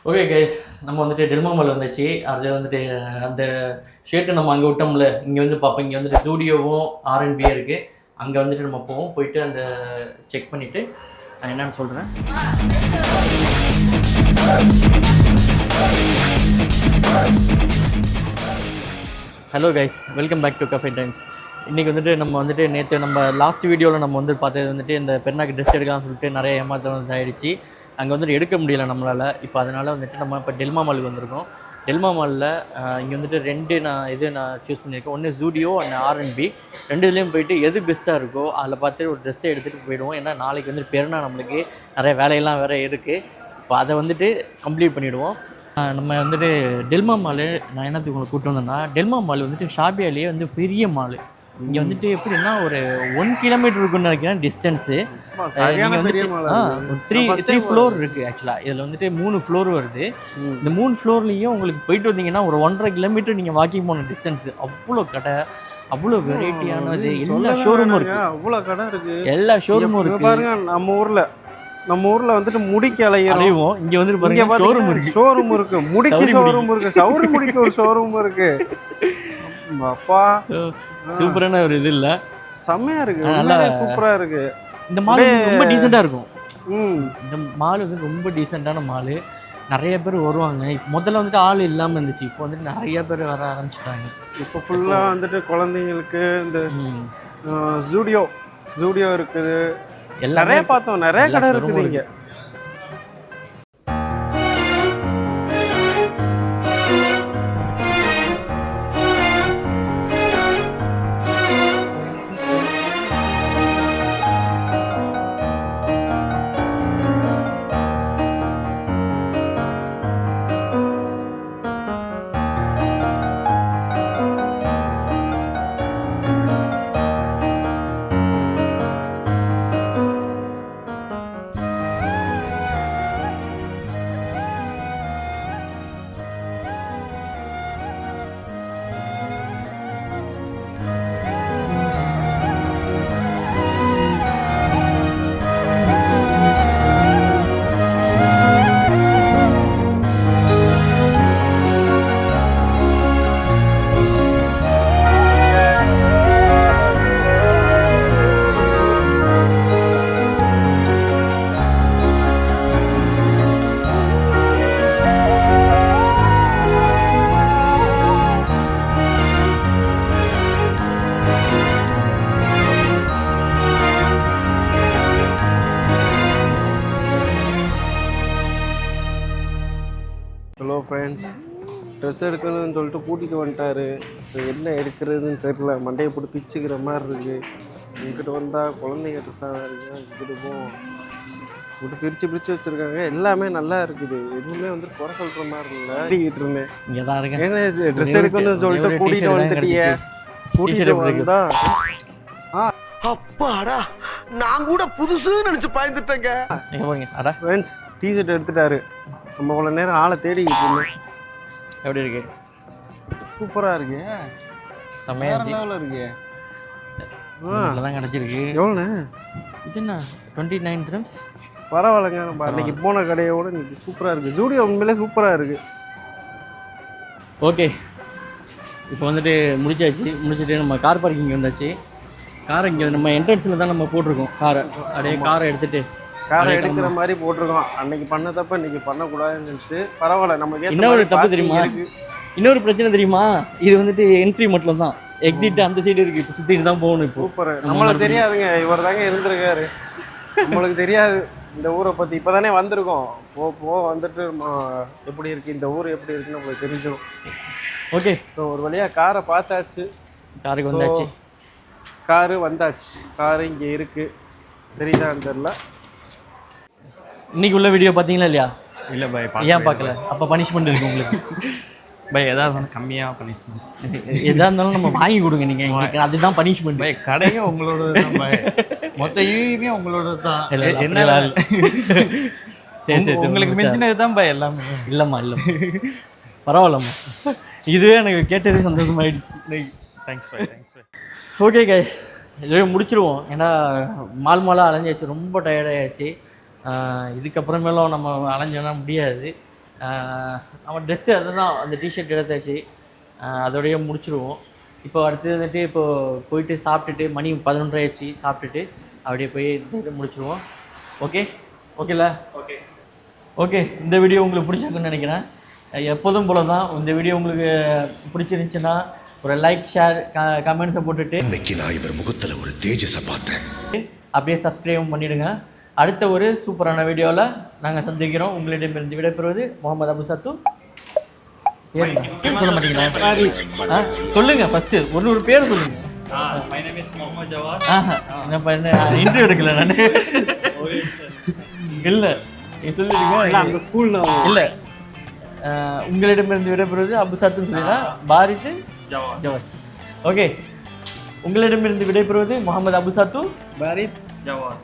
Okay guys, நம்ம வந்துட்டு டெல்மா mall வந்துச்சு. அது வந்துட்டு அந்த ஷர்ட்டு நம்ம அங்கே விட்டோம்ல, இங்கே வந்து பார்ப்போம். இங்கே வந்துட்டு ஜூடியோவும் ஆர்என்பியும் இருக்குது. அங்கே வந்துட்டு நம்ம போவோம், போயிட்டு அந்த செக் பண்ணிவிட்டு நான் என்னென்னு சொல்கிறேன். Hello guys, welcome back to Cafe Times. இன்றைக்கி வந்துட்டு நம்ம வந்துட்டு நேற்று நம்ம லாஸ்ட் வீடியோவில் நம்ம வந்து பார்த்தது வந்துட்டு இந்த பெருநாக்கு ட்ரெஸ் எடுக்கலாம்னு சொல்லிட்டு நிறைய ஏமாற்றம் ஆகிடுச்சு. அங்கே வந்துட்டு எடுக்க முடியல நம்மளால். இப்போ அதனால் வந்துட்டு நம்ம இப்போ டெல்மா மாலுக்கு வந்திருக்கோம். டெல்மா மாலில் இங்கே வந்துட்டு நான் சூஸ் பண்ணியிருக்கேன். ஒன்று ஜூடியோ அண்ட் ஆர்என்பி. ரெண்டுலேயும் போயிட்டு எது பெஸ்ட்டாக இருக்கோ அதில் பார்த்துட்டு ஒரு ட்ரெஸ்ஸை எடுத்துகிட்டு போயிடுவோம். ஏன்னா நாளைக்கு வந்துட்டு பெருநாள், நம்மளுக்கு நிறைய வேலையெல்லாம் வேறு இருக்குது. இப்போ அதை வந்துட்டு கம்ப்ளீட் பண்ணிவிடுவோம். நம்ம வந்துட்டு டெல்மா மாலு நான் என்னத்துக்கு உங்களுக்கு கூப்பிட்டு வந்தேன்னா, டெல்மா மால் வந்துட்டு ஷாபியாலேயே வந்து பெரிய மாலு. இங்கே வந்துட்டு எப்படின்னா ஒரு 1 கிலோமீட்டர் இருக்குன்னு நினைக்கிறேன் டிஸ்டன்ஸு. நீங்கள் வந்துட்டு த்ரீ ஃப்ளோர் இருக்குது. ஆக்சுவலாக இதில் வந்துட்டு 3 ஃப்ளோர் வருது. இந்த 3 ஃப்ளோர்லேயும் உங்களுக்கு போயிட்டு வந்தீங்கன்னா ஒரு 1.5 கிலோமீட்டர் நீங்கள் வாக்கிங் போன டிஸ்டன்ஸு. அவ்வளோ கடை, அவ்வளோ வெரைட்டியானது, எல்லா ஷோரூமும் இருக்குது. அவ்வளோ கடை இருக்குது, எல்லா ஷோரூமும் இருக்குது. பாருங்க, நம்ம ஊர்ல வந்துட்டு முடிக்கு அலைவோம். இங்க வந்து பாருங்க ஷோரூம் இருக்கு, முடிக்கு ஷோரூம் இருக்கு, சவுரி முடிக்கு ஒரு ஷோரூம் இருக்கு. அப்பா சூப்பரான ஒரு இது இல்ல, செம்மையா இருக்கு, நல்லா சூப்பரா இருக்கு. இந்த மால் ரொம்ப டீசெண்டா இருக்கும். இந்த மால் வந்து ரொம்ப டீசெண்டான மால். நிறைய பேர் வருவாங்க. முதல்ல வந்துட்டு ஆள் இல்லாமல் இருந்துச்சு, இப்போ வந்துட்டு நிறைய பேர் வர ஆரம்பிச்சிட்டாங்க. இப்போ ஃபுல்லாக வந்துட்டு குழந்தைங்களுக்கு இந்த ஜூடியோ இருக்குது. நிறைய பார்த்தோம், நிறைய கடை இருக்குது இங்கே. ஹலோ ஃப்ரெண்ட்ஸ், ட்ரெஸ் எடுக்கணும்னு சொல்லிட்டு கூட்டிகிட்டு வந்துட்டாரு. இப்போ என்ன எடுக்கிறதுன்னு தெரியல, மண்டையை போட்டு பிச்சுக்கிற மாதிரி இருக்குது. இங்கிட்ட வந்தால் குழந்தைங்க ட்ரெஸ்ஸாக இருக்குது, இங்கிட்டு போவோம் போட்டு பிரித்து வச்சுருக்காங்க. எல்லாமே நல்லா இருக்குது, எதுவுமே வந்து குறை சொல்கிற மாதிரி இல்லை. அடிக்கிட்டு இருந்தேன், இங்கே தான் இருக்கேன். ஏன்னா ட்ரெஸ் எடுக்கணும்னு சொல்லிட்டு கூட்டிகிட்டு வந்துட்டியே, கூட்டிகிட்டு வந்தா அப்பாடா, நான் கூட புதுசுன்னு நினச்சி பயந்துட்டேங்க. ஃப்ரெண்ட்ஸ், டிஷர்ட் எடுத்துட்டாரு. நம்ம இவ்வளோ நேரம் ஆளை தேடிக்கிட்டு இருந்தோம். எப்படி இருக்கு? சூப்பராக இருக்கு, செம்மையாக இருக்கு. தான் கிடச்சிருக்கு. எவ்வளோண்ணே இது? என்ன 29 dirhams. பரவாயில்லைங்க, நம்ம அன்றைக்கி போன கடையோடு இன்னைக்கு சூப்பராக இருக்குது. ஜூடியோ உண்மையிலே சூப்பராக இருக்குது. ஓகே, இப்போ வந்துட்டு முடிச்சுட்டு நம்ம கார் பார்க்கிங் வந்தாச்சு. காரை இங்கே நம்ம என்ட்ரன்ஸில் தான் நம்ம போட்டிருக்கோம். காரை எடுத்துகிட்டு காரை எடுக்கிற மாதிரி போட்டிருக்கோம். அன்னைக்கு பண்ண தப்ப இன்னைக்கு பண்ணக்கூடாதுன்னு நினச்சி பரவாயில்ல. நமக்கு இன்னொரு தப்பு தெரியுமா, இன்னொரு பிரச்சனை தெரியுமா, இது வந்துட்டு என்ட்ரி மட்டும் தான், எக்ஸிட் அந்த சைடு இருக்குது. இப்போ சுற்றிட்டு தான் போகணும். இப்போ சூப்பர், நம்மளுக்கு தெரியாதுங்க, இவர் தாங்க இருந்திருக்காரு. நம்மளுக்கு தெரியாது இந்த ஊரை பற்றி. இப்போ தானே வந்திருக்கோம், வந்துட்டு எப்படி இருக்குது இந்த ஊர், எப்படி இருக்குன்னு நம்மளுக்கு தெரிஞ்சிடும். ஓகே, ஸோ ஒரு வழியாக காரை பார்த்தாச்சு, காருக்கு வந்தாச்சு. காரு இங்கே இருக்குது, தெரியுதான்னு தெரில. இன்னைக்கு உள்ள வீடியோ பார்த்தீங்களா இல்லையா? இல்லை பை, ஏன் பார்க்கல? அப்போ பனிஷ்மெண்ட் இருக்குது உங்களுக்கு பை. எதாக இருந்தாலும் கம்மியாக பனிஷ்மெண்ட், எதாக இருந்தாலும் நம்ம வாங்கி கொடுங்க நீங்கள் எங்களுக்கு, அதுதான் பனிஷ்மெண்ட் பை. கடையும் உங்களோட தான் பை, மொத்த யூவியுமே உங்களோட தான். என்ன சரி, உங்களுக்கு மிஞ்சினது தான் பை எல்லாமே. இல்லைம்மா, இல்லை பரவாயில்லம்மா, இதுவே எனக்கு கேட்டது சந்தோஷமாயிடுச்சு. Thanks bye, thanks bye. Okay guys, இதுவே முடிச்சிடுவோம். ஏன்னா மாலாக அலைஞ்சாச்சு, ரொம்ப டயர்டாகிடுச்சு. இதுக்கப்புறமேலும் நம்ம அலைஞ்சோன்னா முடியாது. நம்ம ட்ரெஸ்ஸு அதுதான் அந்த டிஷர்ட் எடுத்தாச்சு. அதோடய முடிச்சுடுவோம். இப்போ அடுத்தது வந்துட்டு இப்போது போயிட்டு சாப்பிட்டுட்டு மணி 11:30 ஆச்சு, சாப்பிட்டுட்டு அப்படியே போய் இது முடிச்சுடுவோம். ஓகேல ஓகே. இந்த வீடியோ உங்களுக்கு பிடிச்சிருக்குன்னு நினைக்கிறேன். எப்போதும் போல தான் இந்த வீடியோ உங்களுக்கு பிடிச்சிருந்துச்சுன்னா ஒரு லைக், ஷேர், கமெண்ட்ஸை போட்டுட்டு இன்னைக்கு நான் இவர் முகத்துல ஒரு தேஜஸை பார்த்தேன். அப்படியே சப்ஸ்கிரைப் பண்ணிவிடுங்க. அடுத்த ஒரு சூப்பரான வீடியோவில் நாங்கள் சந்திக்கிறோம். உங்களிடமிருந்து விடைபெறுவது முகமது அபுசாத்து. சொல்ல மாட்டீங்களா? சொல்லுங்க ஃபர்ஸ்ட் ஒரு பேர் சொல்லுங்க. My name is Mohammad Jawad. என்ன இன்டர்வியூ எடுக்கல நான். இல்லை சொல்லிடுங்க. அந்த ஸ்கூல்ல இல்லை, உங்களிடமிருந்து விடைபெறுவது அபுசாத்துன்னு சொல்லிடலாம். பாரித்து ஜவாஸ். ஓகே, உங்களிடமிருந்து விடைபெறுவது முகமது அபுசாத்து. பாரித் Jawas.